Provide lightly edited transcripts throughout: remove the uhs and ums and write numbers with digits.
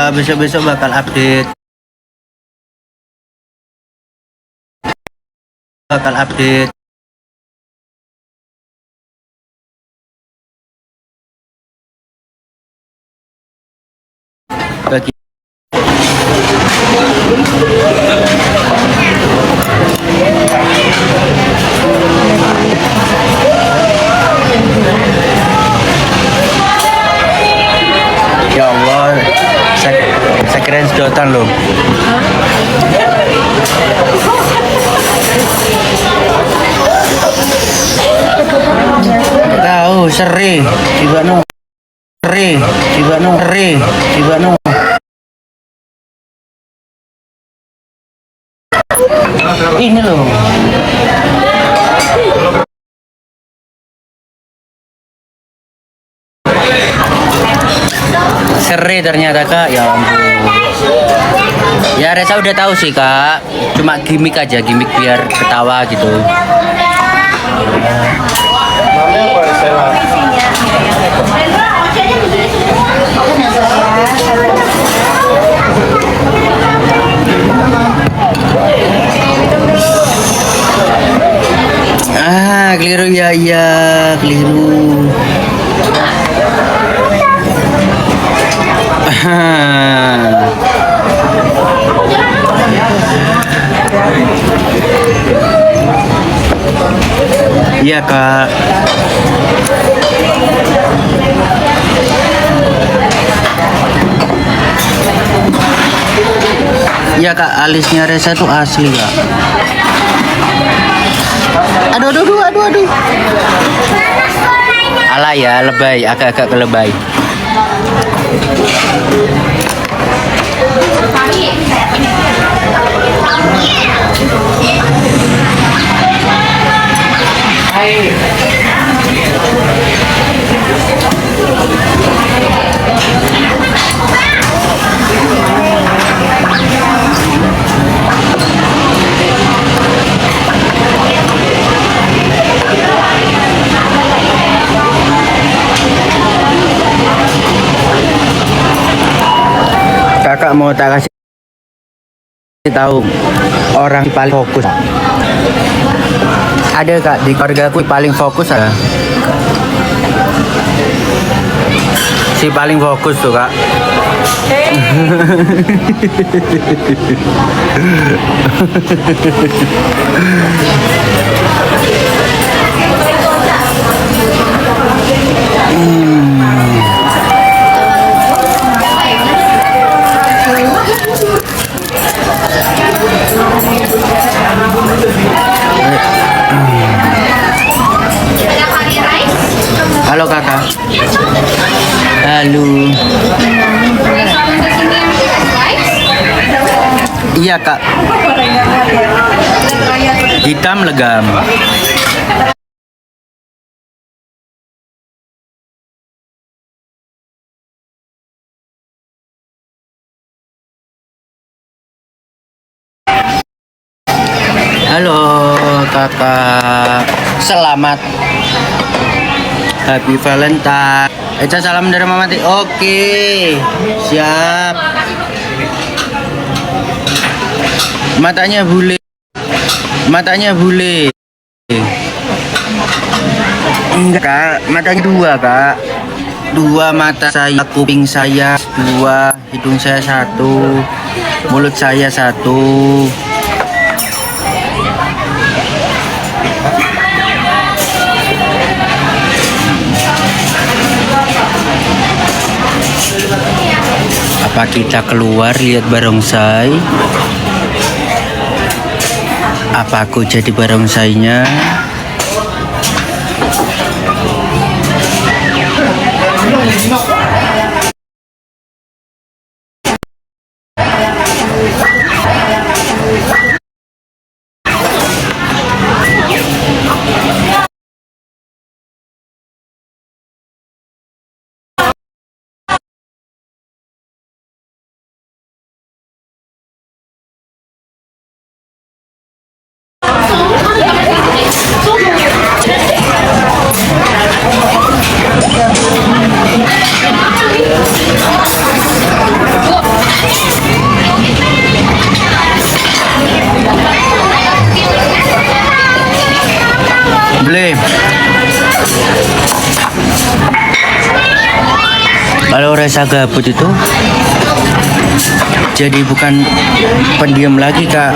besok-besok bakal update bagi ya Allah, saya keren sedotan loh. Tahu seri tiba no ini loh. Seri ternyata kak, ya ampun. Ya Reza udah tahu sih kak, cuma gimmick aja, gimmick biar ketawa gitu. Keliru ya, keliru. Iya kak. Iya kak, alisnya Reza tuh asli kak. Aduh. Alah ya, lebay, agak-agak kelebay. Kakak mau tak kasih tahu orang yang paling fokus. Ada kak di keluarga aku paling fokus ada. Si paling fokus tuh kak. Halo kakak. Halo. Iya kak. Hitam legam. Halo kakak. Selamat Happy Valentine. Eca salam dari Mama Ti. Oke, siap. Matanya bule. Enggak kak, matanya dua kak. Dua mata saya, kuping saya dua, hidung saya satu, mulut saya satu. Apa kita keluar lihat barongsai? Apa aku jadi barongsainya? Kalau rasa gabut itu jadi bukan pendiam lagi kak.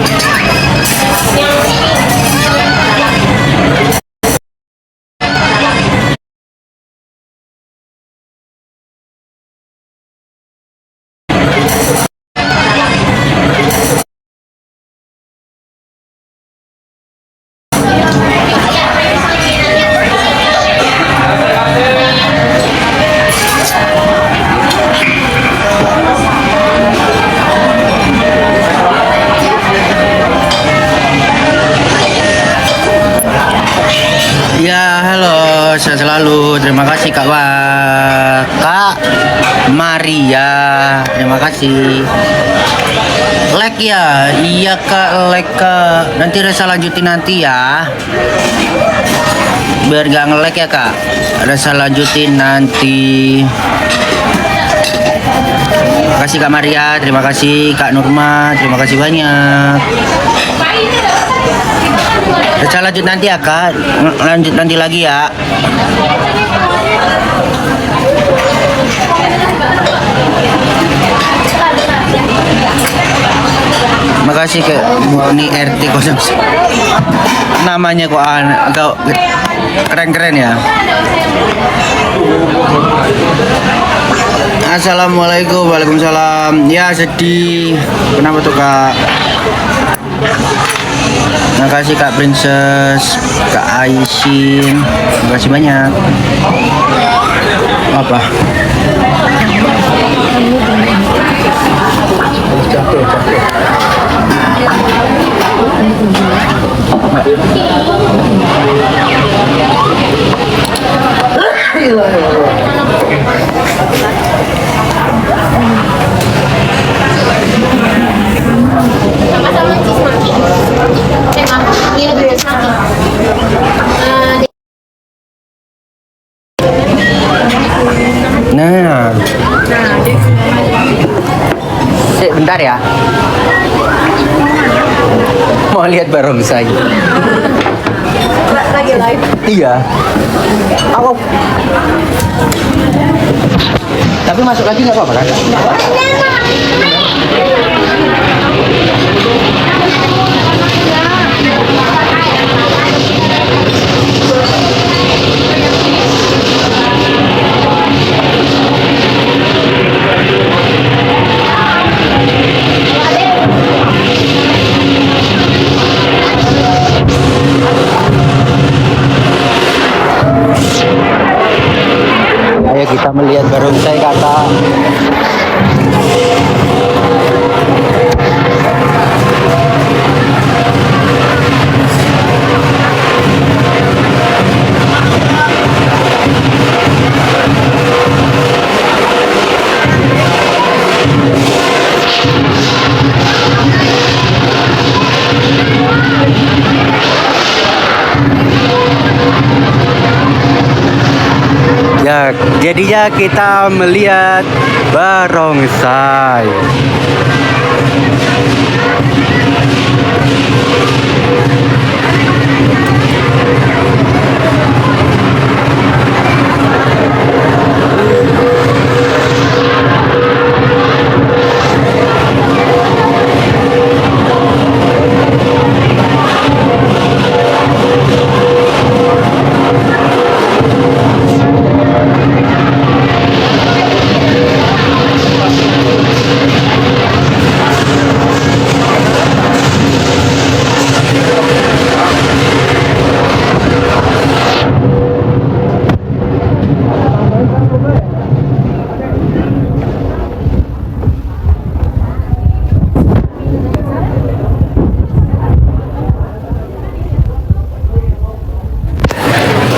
Ya, halo, sehat selalu. Terima kasih Kak Kak Maria. Terima kasih. Like ya, iya Kak, like Kak. Nanti Resa lanjutin nanti ya. Biar gak nge-like ya Kak. Resa lanjutin nanti. Terima kasih Kak Maria, terima kasih Kak Nurma, terima kasih banyak. Resa lanjut nanti ya Kak, lanjut nanti lagi ya. Makasih ke Murni RT 0. Namanya kok keren-keren ya. Assalamualaikum, waalaikumsalam. Ya sedih. Kenapa tuh Kak? Terima kasih Kak Princess, Kak Aisin. Terima kasih banyak. Apa? Sama-sama cheese maki. Ini lebih cheese maki. Nah. Bentar ya. Mau lihat barongsai. Lagi live. Iya. Awal. Tapi masuk lagi nggak apa-apa kan? Ayo kita melihat barongsai Kakak. Ya, jadinya kita melihat barongsai.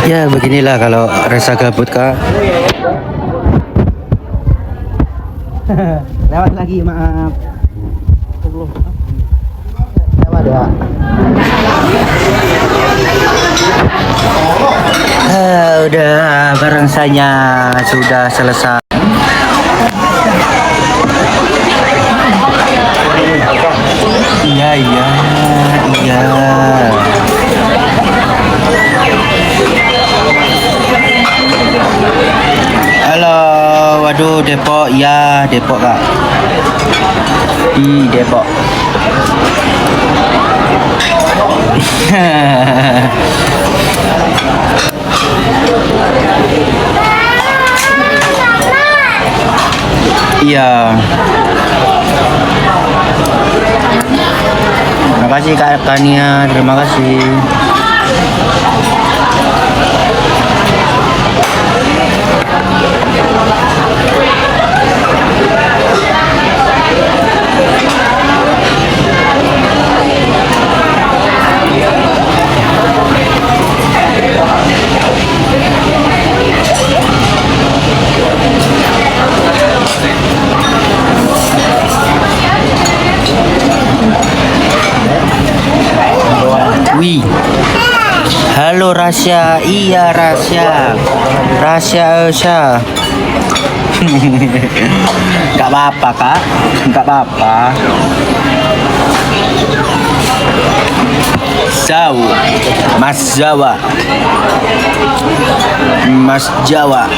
Ya beginilah kalau rasa gabut Kak. Lewat lagi, maaf. Lewat ya. Udah barongsainya sudah selesai. Iya. Halo, waduh Depok, ya Depok kak. Di Depok. Iya. Terima kasih Kak Kania, terima kasih. Wih. Halo Rasya, iya Rasya. Rasya Elsa. Gak apa-apa kak, gak apa-apa. Mas Jawa. Mas Jawa.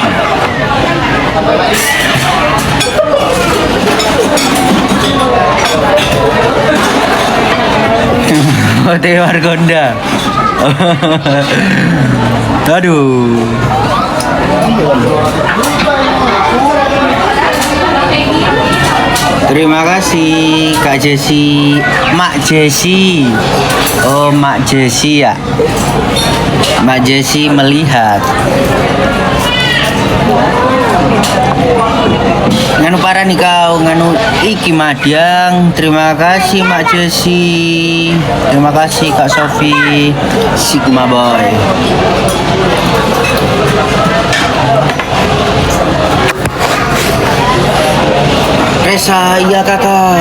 Hotel Margonda. Aduh. Terima kasih Kak Jesi, Mak Jesi. Oh, Mak Jesi ya. Mak Jesi melihat. Nganu parah nih kau, nganu iki Madiang. Terima kasih Mak Jesi. Terima kasih Kak Sofi. Sigma Boy. Resa, iya kakak.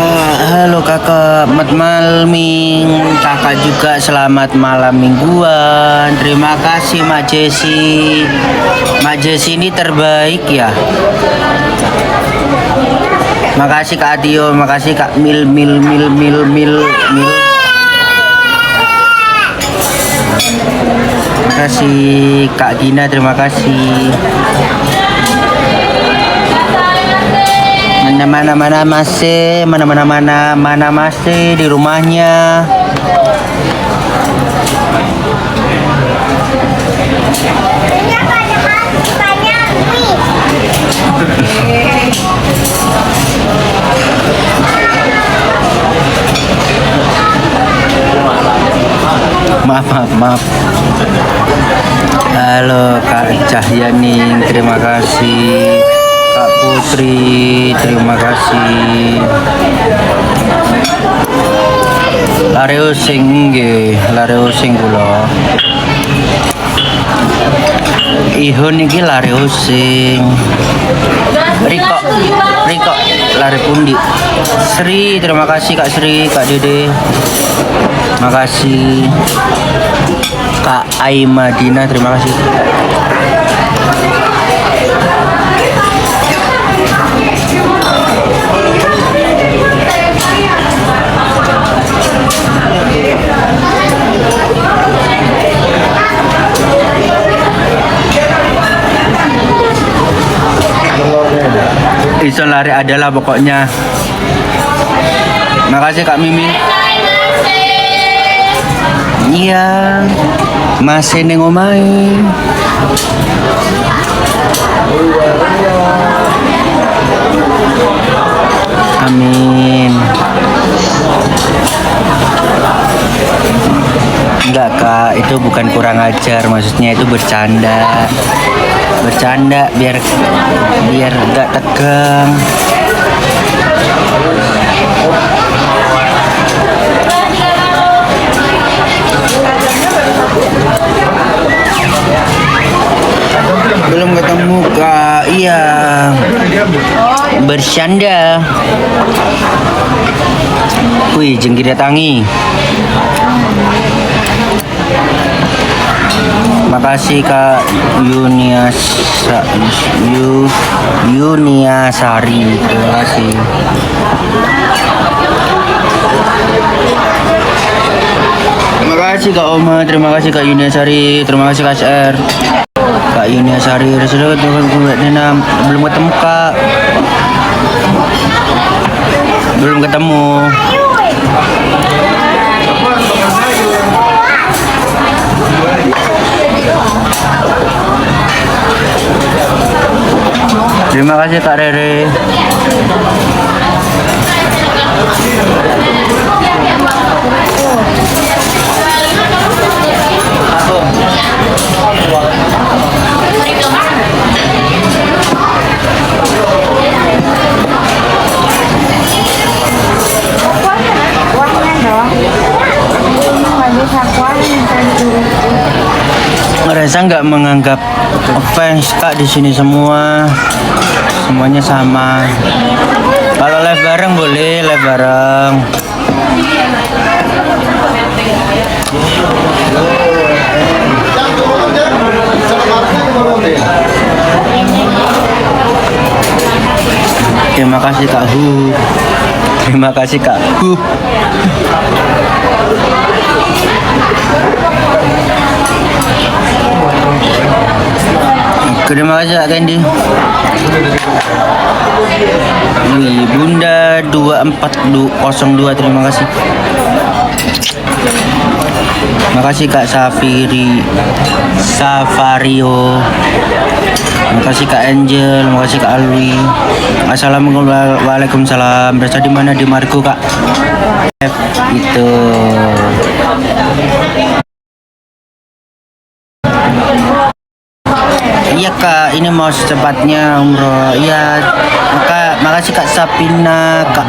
Halo kakak, mat malming. Kakak juga selamat malam mingguan. Terima kasih Mak Jesi. Mak Jesi ini terbaik ya. Makasih Kak Adio, makasih Kak Mil. Terima kasih Kak Gina, terima kasih. Mana masih di rumahnya. Maaf. Halo Kak Cahyaning, terima kasih. Kak Putri, terima kasih. Lare using kula. Ihun iki lare using. Riko lare pundi. Sri, terima kasih Kak Sri, Kak Dede. Makasih. Kak Aimadina, terima kasih. Ison lari adalah pokoknya. Makasih Kak Mimin. Iya, masih ning omahe. Amin. Enggak Kak, itu bukan kurang ajar, maksudnya itu bercanda biar enggak tegang. Belum ketemu Kak, iya bercanda. Wih, jengki datangi. Makasih Kak Yunia Sari, terima kasih. Terima kasih Kak Oma, terima kasih Kak Yunia Sari, terima kasih Kak SR. Kak Yunia Sari, sudah ketemu belum ketemu Kak. Belum ketemu. Terima kasih Kak Rere. Reza nggak menganggap offense Kak, di sini semuanya sama. Kalau live bareng boleh, live bareng. Terima kasih Kak Hu. Terima kasih Kak Hu. Terima kasih Kak Candy. Wih, Bunda 2402, terima kasih. Terima kasih Kak Safario. Terima kasih Kak Angel, terima kasih Kak Alwi. Assalamualaikum. Waalaikumsalam. Berasa di mana? Di Margo Kak. Itu. Iya Kak, ini mau secepatnya umroh. Iya, makasih Kak Sapina, Kak